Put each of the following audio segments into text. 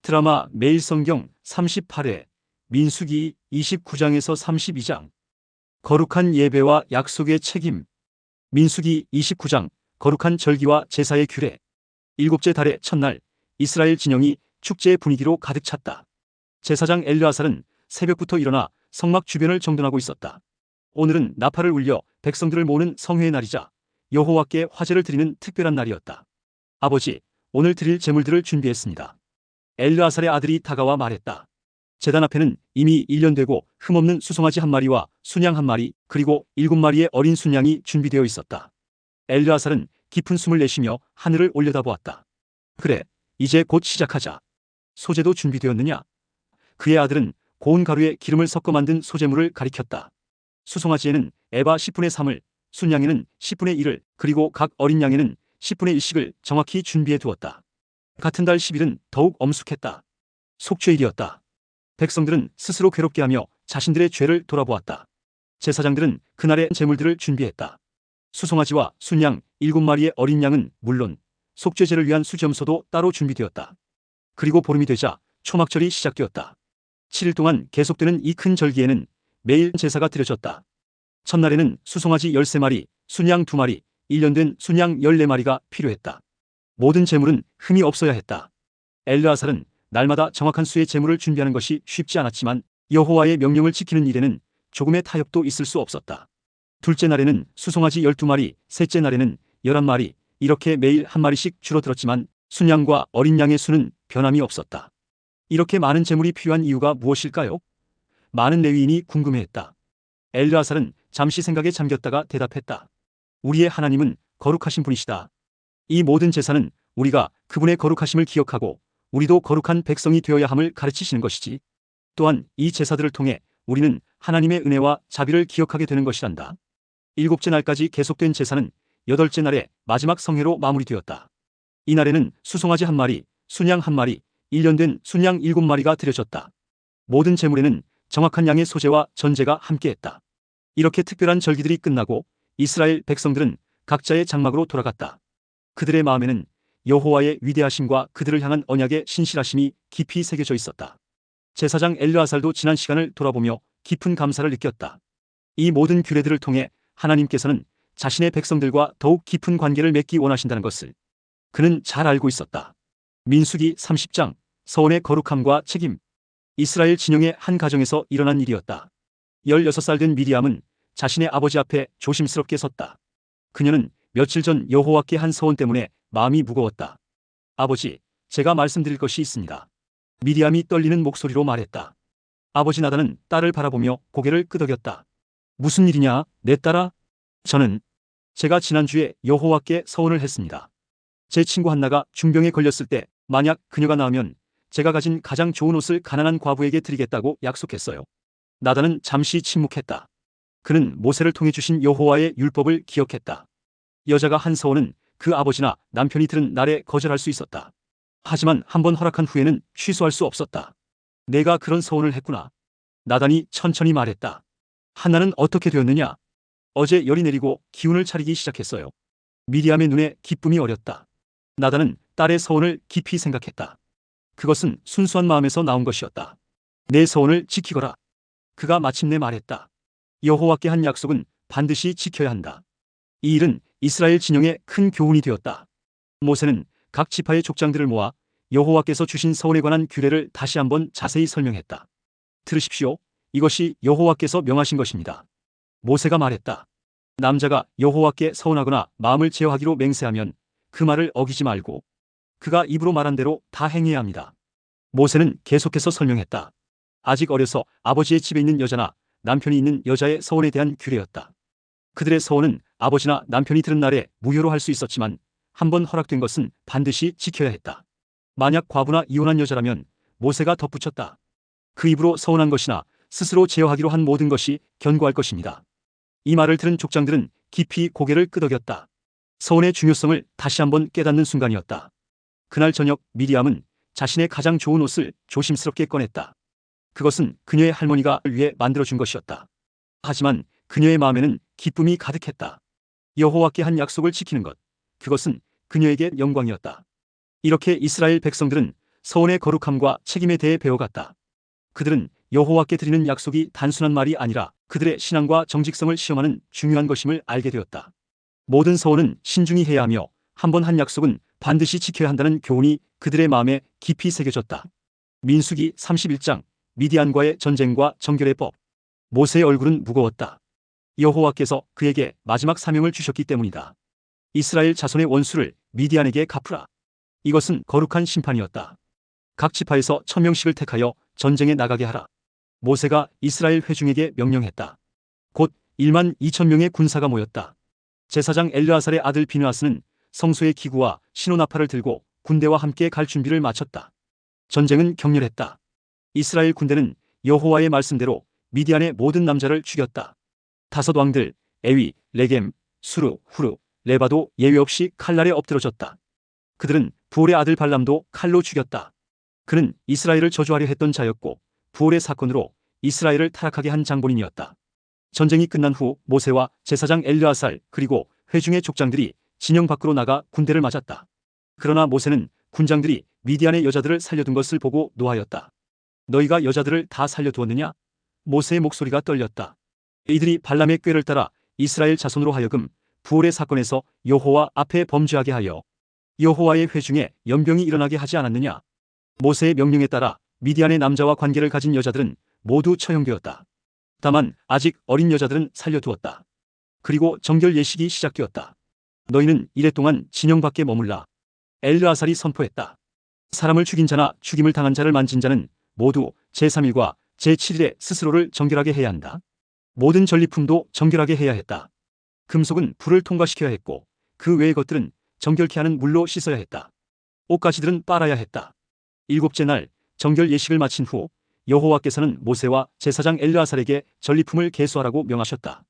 드라마 매일 성경 38회, 민수기 29장에서 32장. 거룩한 예배와 약속의 책임. 민수기 29장, 거룩한 절기와 제사의 규례. 일곱째 달의 첫날, 이스라엘 진영이 축제의 분위기로 가득 찼다. 제사장 엘르아살은 새벽부터 일어나 성막 주변을 정돈하고 있었다. 오늘은 나팔을 울려 백성들을 모으는 성회의 날이자 여호와께 화제를 드리는 특별한 날이었다. 아버지, 오늘 드릴 제물들을 준비했습니다. 엘르아살의 아들이 다가와 말했다. 제단 앞에는 이미 1년 되고 흠없는 수송아지 한 마리와 순양 한 마리, 그리고 7마리의 어린 순양이 준비되어 있었다. 엘르아살은 깊은 숨을 내쉬며 하늘을 올려다보았다. 그래, 이제 곧 시작하자. 소제도 준비되었느냐? 그의 아들은 고운 가루에 기름을 섞어 만든 소제물을 가리켰다. 수송아지에는 에바 10분의 3을, 순양에는 10분의 1을, 그리고 각 어린 양에는 10분의 1씩을 정확히 준비해 두었다. 같은 달 10일은 더욱 엄숙했다. 속죄일이었다. 백성들은 스스로 괴롭게 하며 자신들의 죄를 돌아보았다. 제사장들은 그날의 제물들을 준비했다. 수송아지와 순양 7마리의 어린 양은 물론 속죄제를 위한 수점소도 따로 준비되었다. 그리고 보름이 되자 초막절이 시작되었다. 7일 동안 계속되는 이 큰 절기에는 매일 제사가 드려졌다. 첫날에는 수송아지 13마리, 순양 2마리, 1년 된 순양 14마리가 필요했다. 모든 제물은 흠이 없어야 했다. 엘르아살은 날마다 정확한 수의 제물을 준비하는 것이 쉽지 않았지만 여호와의 명령을 지키는 일에는 조금의 타협도 있을 수 없었다. 둘째 날에는 수송아지 12마리, 셋째 날에는 11마리, 이렇게 매일 한 마리씩 줄어들었지만 순양과 어린 양의 수는 변함이 없었다. 이렇게 많은 제물이 필요한 이유가 무엇일까요? 많은 레위인이 궁금해했다. 엘르아살은 잠시 생각에 잠겼다가 대답했다. 우리의 하나님은 거룩하신 분이시다. 이 모든 제사는 우리가 그분의 거룩하심을 기억하고 우리도 거룩한 백성이 되어야 함을 가르치시는 것이지. 또한 이 제사들을 통해 우리는 하나님의 은혜와 자비를 기억하게 되는 것이란다. 일곱째 날까지 계속된 제사는 여덟째 날의 마지막 성회로 마무리되었다. 이날에는 수송아지 한 마리, 순양 한 마리, 1년 된 순양 7마리가 드려졌다. 모든 제물에는 정확한 양의 소제와 전제가 함께했다. 이렇게 특별한 절기들이 끝나고 이스라엘 백성들은 각자의 장막으로 돌아갔다. 그들의 마음에는 여호와의 위대하심과 그들을 향한 언약의 신실하심이 깊이 새겨져 있었다. 제사장 엘르아살도 지난 시간을 돌아보며 깊은 감사를 느꼈다. 이 모든 규례들을 통해 하나님께서는 자신의 백성들과 더욱 깊은 관계를 맺기 원하신다는 것을 그는 잘 알고 있었다. 민수기 30장, 서원의 거룩함과 책임. 이스라엘 진영의 한 가정에서 일어난 일이었다. 16살 된 미리암은 자신의 아버지 앞에 조심스럽게 섰다. 그녀는 며칠 전 여호와께 한 서원 때문에 마음이 무거웠다. 아버지, 제가 말씀드릴 것이 있습니다. 미리암이 떨리는 목소리로 말했다. 아버지 나단은 딸을 바라보며 고개를 끄덕였다. 무슨 일이냐, 내 딸아? 제가 지난주에 여호와께 서원을 했습니다. 제 친구 한나가 중병에 걸렸을 때 만약 그녀가 나으면 제가 가진 가장 좋은 옷을 가난한 과부에게 드리겠다고 약속했어요. 나단은 잠시 침묵했다. 그는 모세를 통해 주신 여호와의 율법을 기억했다. 여자가 한 서원은 그 아버지나 남편이 들은 날에 거절할 수 있었다. 하지만 한번 허락한 후에는 취소할 수 없었다. 내가 그런 서원을 했구나. 나단이 천천히 말했다. 한나는 어떻게 되었느냐? 어제 열이 내리고 기운을 차리기 시작했어요. 미리암의 눈에 기쁨이 어렸다. 나단은 딸의 서원을 깊이 생각했다. 그것은 순수한 마음에서 나온 것이었다. 내 서원을 지키거라. 그가 마침내 말했다. 여호와께 한 약속은 반드시 지켜야 한다. 이 일은 이스라엘 진영에 큰 교훈이 되었다. 모세는 각 지파의 족장들을 모아 여호와께서 주신 서원에 관한 규례를 다시 한번 자세히 설명했다. 들으십시오. 이것이 여호와께서 명하신 것입니다. 모세가 말했다. 남자가 여호와께 서원하거나 마음을 제어하기로 맹세하면 그 말을 어기지 말고 그가 입으로 말한 대로 다 행해야 합니다. 모세는 계속해서 설명했다. 아직 어려서 아버지의 집에 있는 여자나 남편이 있는 여자의 서원에 대한 규례였다. 그들의 서원은 아버지나 남편이 들은 날에 무효로 할 수 있었지만 한번 허락된 것은 반드시 지켜야 했다. 만약 과부나 이혼한 여자라면 모세가 덧붙였다. 그 입으로 서원한 것이나 스스로 제어하기로 한 모든 것이 견고할 것입니다. 이 말을 들은 족장들은 깊이 고개를 끄덕였다. 서원의 중요성을 다시 한번 깨닫는 순간이었다. 그날 저녁 미리암은 자신의 가장 좋은 옷을 조심스럽게 꺼냈다. 그것은 그녀의 할머니가 위해 만들어준 것이었다. 하지만 그녀의 마음에는 기쁨이 가득했다. 여호와께 한 약속을 지키는 것, 그것은 그녀에게 영광이었다. 이렇게 이스라엘 백성들은 서원의 거룩함과 책임에 대해 배워갔다. 그들은 여호와께 드리는 약속이 단순한 말이 아니라 그들의 신앙과 정직성을 시험하는 중요한 것임을 알게 되었다. 모든 서원은 신중히 해야 하며 한 번 한 약속은 반드시 지켜야 한다는 교훈이 그들의 마음에 깊이 새겨졌다. 민수기 31장 미디안과의 전쟁과 정결의 법. 모세의 얼굴은 무거웠다. 여호와께서 그에게 마지막 사명을 주셨기 때문이다. 이스라엘 자손의 원수를 미디안에게 갚으라. 이것은 거룩한 심판이었다. 각 지파에서 1000명씩을 택하여 전쟁에 나가게 하라. 모세가 이스라엘 회중에게 명령했다. 곧 1만 2천 명의 군사가 모였다. 제사장 엘르아살의 아들 비느하스는 성소의 기구와 시노나팔을 들고 군대와 함께 갈 준비를 마쳤다. 전쟁은 격렬했다. 이스라엘 군대는 여호와의 말씀대로 미디안의 모든 남자를 죽였다. 5 왕들 에위, 레겜, 수르, 후르, 레바도 예외 없이 칼날에 엎드러졌다. 그들은 부올의 아들 발람도 칼로 죽였다. 그는 이스라엘을 저주하려 했던 자였고 부올의 사건으로 이스라엘을 타락하게 한 장본인이었다. 전쟁이 끝난 후 모세와 제사장 엘르아살 그리고 회중의 족장들이 진영 밖으로 나가 군대를 맞았다. 그러나 모세는 군장들이 미디안의 여자들을 살려둔 것을 보고 노하였다. 너희가 여자들을 다 살려두었느냐? 모세의 목소리가 떨렸다. 이들이 발람의 꾀를 따라 이스라엘 자손으로 하여금 부올의 사건에서 여호와 앞에 범죄하게 하여 여호와의 회중에 연병이 일어나게 하지 않았느냐? 모세의 명령에 따라 미디안의 남자와 관계를 가진 여자들은 모두 처형되었다. 다만 아직 어린 여자들은 살려두었다. 그리고 정결 예식이 시작되었다. 너희는 이래 동안 진영 밖에 머물라. 엘르아살이 선포했다. 사람을 죽인 자나 죽임을 당한 자를 만진 자는 모두 제3일과 제7일에 스스로를 정결하게 해야 한다. 모든 전리품도 정결하게 해야 했다. 금속은 불을 통과시켜야 했고 그 외의 것들은 정결케 하는 물로 씻어야 했다. 옷가지들은 빨아야 했다. 7째 날 정결 예식을 마친 후 여호와께서는 모세와 제사장 엘르아살에게 전리품을 계수하라고 명하셨다.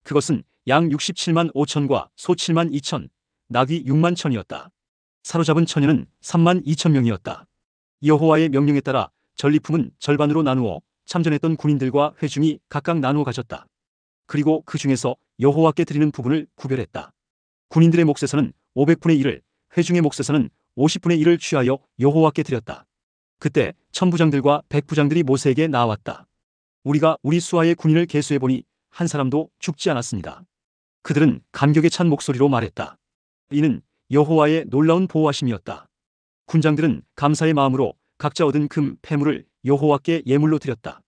그것은 양 67만 5천과 소 7만 2천, 나귀 6만 천이었다. 사로잡은 처녀는 3만 2천 명이었다. 여호와의 명령에 따라 전리품은 절반으로 나누어 참전했던 군인들과 회중이 각각 나누어 가졌다. 그리고 그 중에서 여호와께 드리는 부분을 구별했다. 군인들의 몫에서는 500분의 1을, 회중의 몫에서는 50분의 1을 취하여 여호와께 드렸다. 그때 천부장들과 백부장들이 모세에게 나아왔다. 우리가 우리 수하의 군인을 계수해보니 한 사람도 죽지 않았습니다. 그들은 감격에 찬 목소리로 말했다. 이는 여호와의 놀라운 보호하심이었다. 군장들은 감사의 마음으로 각자 얻은 금, 폐물을 여호와께 예물로 드렸다.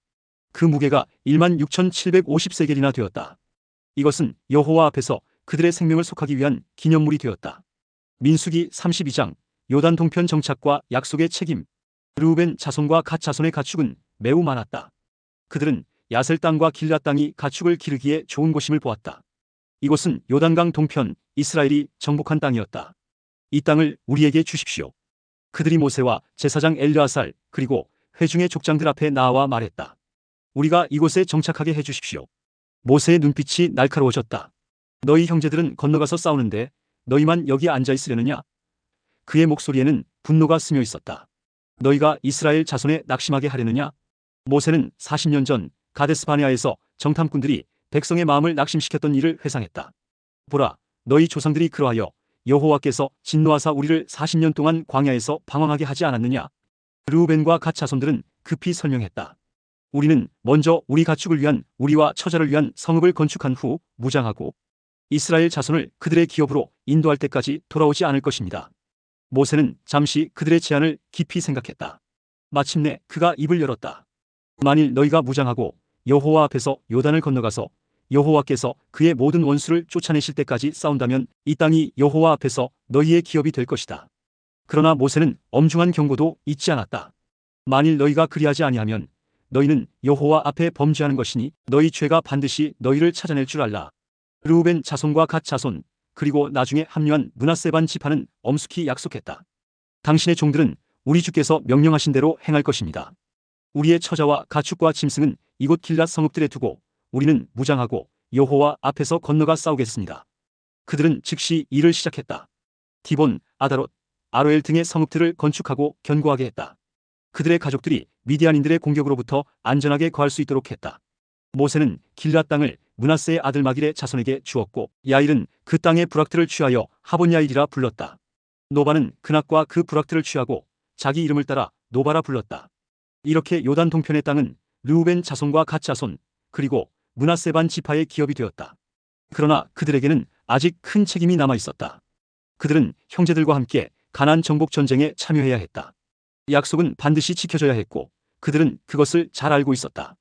그 무게가 1만 6,750세겔이나 되었다. 이것은 여호와 앞에서 그들의 생명을 속하기 위한 기념물이 되었다. 민수기 32장 요단 동편 정착과 약속의 책임. 르우벤 자손과 갓 자손의 가축은 매우 많았다. 그들은 야셀 땅과 길앗 땅이 가축을 기르기에 좋은 곳임을 보았다. 이곳은 요단강 동편 이스라엘이 정복한 땅이었다. 이 땅을 우리에게 주십시오. 그들이 모세와 제사장 엘르아살 그리고 회중의 족장들 앞에 나와 말했다. 우리가 이곳에 정착하게 해주십시오. 모세의 눈빛이 날카로워졌다. 너희 형제들은 건너가서 싸우는데 너희만 여기 앉아 있으려느냐? 그의 목소리에는 분노가 스며 있었다. 너희가 이스라엘 자손에 낙심하게 하려느냐? 모세는 40년 전 가데스 바네아에서 정탐꾼들이 백성의 마음을 낙심시켰던 일을 회상했다. 보라, 너희 조상들이 그러하여 여호와께서 진노하사 우리를 40년 동안 광야에서 방황하게 하지 않았느냐? 르우벤과 갓 자손들은 급히 설명했다. 우리는 먼저 우리 가축을 위한 우리와 처자를 위한 성읍을 건축한 후 무장하고 이스라엘 자손을 그들의 기업으로 인도할 때까지 돌아오지 않을 것입니다. 모세는 잠시 그들의 제안을 깊이 생각했다. 마침내 그가 입을 열었다. 만일 너희가 무장하고 여호와 앞에서 요단을 건너가서 여호와께서 그의 모든 원수를 쫓아내실 때까지 싸운다면 이 땅이 여호와 앞에서 너희의 기업이 될 것이다. 그러나 모세는 엄중한 경고도 잊지 않았다. 만일 너희가 그리하지 아니하면 너희는 여호와 앞에 범죄하는 것이니 너희 죄가 반드시 너희를 찾아낼 줄 알라. 르우벤 자손과 갓 자손 그리고 나중에 합류한 므낫세 반 지파는 엄숙히 약속했다. 당신의 종들은 우리 주께서 명령하신 대로 행할 것입니다. 우리의 처자와 가축과 짐승은 이곳 길앗 성읍들에 두고 우리는 무장하고 여호와 앞에서 건너가 싸우겠습니다. 그들은 즉시 일을 시작했다. 디본, 아다롯, 아로엘 등의 성읍들을 건축하고 견고하게 했다. 그들의 가족들이 미디안인들의 공격으로부터 안전하게 거할 수 있도록 했다. 모세는 길앗 땅을 므낫세의 아들 마길의 자손에게 주었고 야일은 그 땅의 부락들을 취하여 하본야일이라 불렀다. 노바는 그낙과 그 부락들을 취하고 자기 이름을 따라 노바라 불렀다. 이렇게 요단 동편의 땅은 르우벤 자손과 갓 자손, 그리고 므낫세 반 지파의 기업이 되었다. 그러나 그들에게는 아직 큰 책임이 남아 있었다. 그들은 형제들과 함께 가나안 정복 전쟁에 참여해야 했다. 약속은 반드시 지켜져야 했고 그들은 그것을 잘 알고 있었다.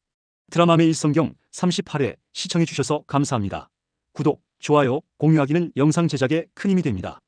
드라마 매일 성경 38회 시청해 주셔서 감사합니다. 구독, 좋아요, 공유하기는 영상 제작에 큰 힘이 됩니다.